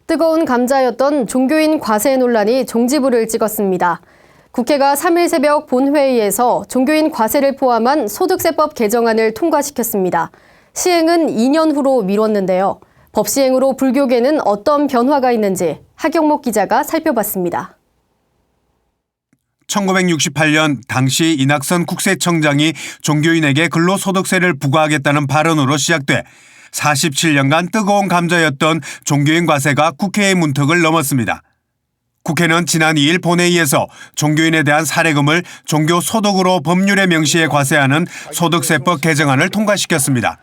뜨거운 감자였던 종교인 과세 논란이 종지부를 찍었습니다. 국회가 3일 새벽 본회의에서 종교인 과세를 포함한 소득세법 개정안을 통과시켰습니다. 시행은 2년 후로 미뤘는데요. 법 시행으로 불교계는 어떤 변화가 있는지 하경목 기자가 살펴봤습니다. 1968년 당시 이낙선 국세청장이 종교인에게 근로소득세를 부과하겠다는 발언으로 시작돼 47년간 뜨거운 감자였던 종교인 과세가 국회의 문턱을 넘었습니다. 국회는 지난 2일 본회의에서 종교인에 대한 사례금을 종교소득으로 법률에 명시해 과세하는 소득세법 개정안을 통과시켰습니다.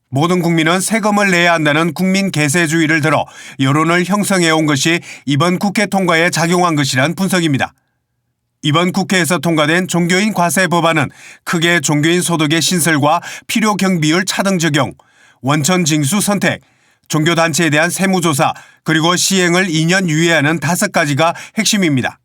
모든 국민은 세금을 내야 한다는 국민 계세주의를 들어 여론을 형성해온 것이 이번 국회 통과에 작용한 것이란 분석입니다. 이번 국회에서 통과된 종교인 과세 법안은 크게 종교인 소득의 신설과 필요 경비율 차등 적용, 원천 징수 선택, 종교단체에 대한 세무조사, 그리고 시행을 2년 유예하는 5가지가 핵심입니다.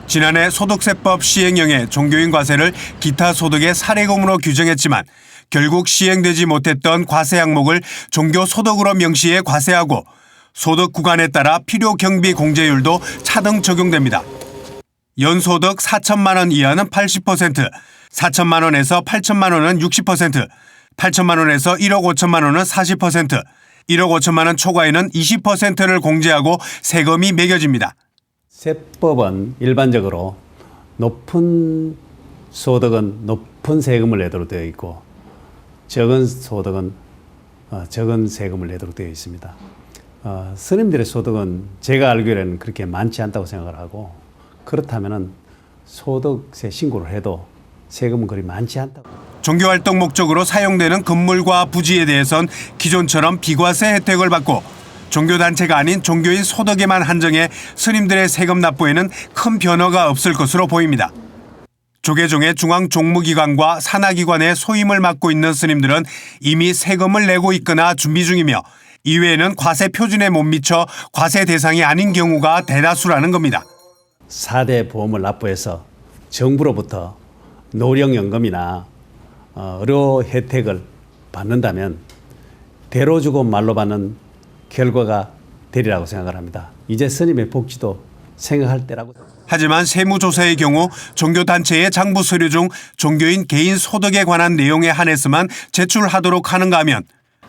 지난해 소득세법 시행령에 종교인 과세를 기타 소득의 사례금으로 규정했지만 결국 시행되지 못했던 과세 항목을 종교소득으로 명시해 과세하고 소득 구간에 따라 필요 경비 공제율도 차등 적용됩니다. 연소득 4천만 원 이하는 80%, 4천만 원에서 8천만 원은 60%, 8천만 원에서 1억 5천만 원은 40%, 1억 5천만 원 초과에는 20%를 공제하고 세금이 매겨집니다. 세법은 일반적으로 높은 소득은 높은 세금을 내도록 되어 있고 적은 소득은 적은 세금을 내도록 되어 있습니다. 스님들의 소득은 제가 알기로는 그렇게 많지 않다고 생각을 하고 그렇다면 소득세 신고를 해도 세금은 그리 많지 않다고. 종교활동 목적으로 사용되는 건물과 부지에 대해선 기존처럼 비과세 혜택을 받고 종교단체가 아닌 종교인 소득에만 한정해 스님들의 세금 납부에는 큰 변화가 없을 것으로 보입니다. 조계종의 중앙종무기관과 산하기관의 소임을 맡고 있는 스님들은 이미 세금을 내고 있거나 준비 중이며 이외에는 과세 표준에 못 미쳐 과세 대상이 아닌 경우가 대다수라는 겁니다. 4대 보험을 납부해서 정부로부터 노령연금이나 의료 혜택을 받는다면 대로 주고 말로 받는 결과가 되리라고 생각을 합니다. 이제 스님의 복지도 생각할 때라고. 하지만 세무조사의 경우 종교단체의 장부 서류 중 종교인 개인 소득에 관한 내용에 한해서만 제출하도록 하는가 하면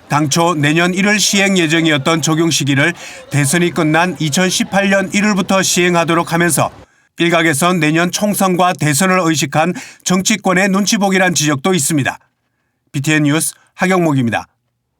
당초 내년 1월 시행 예정이었던 적용 시기를 대선이 끝난 2018년 1월부터 시행하도록 하면서 일각에선 내년 총선과 대선을 의식한 정치권의 눈치 보기란 지적도 있습니다. BTN 뉴스 하경목입니다.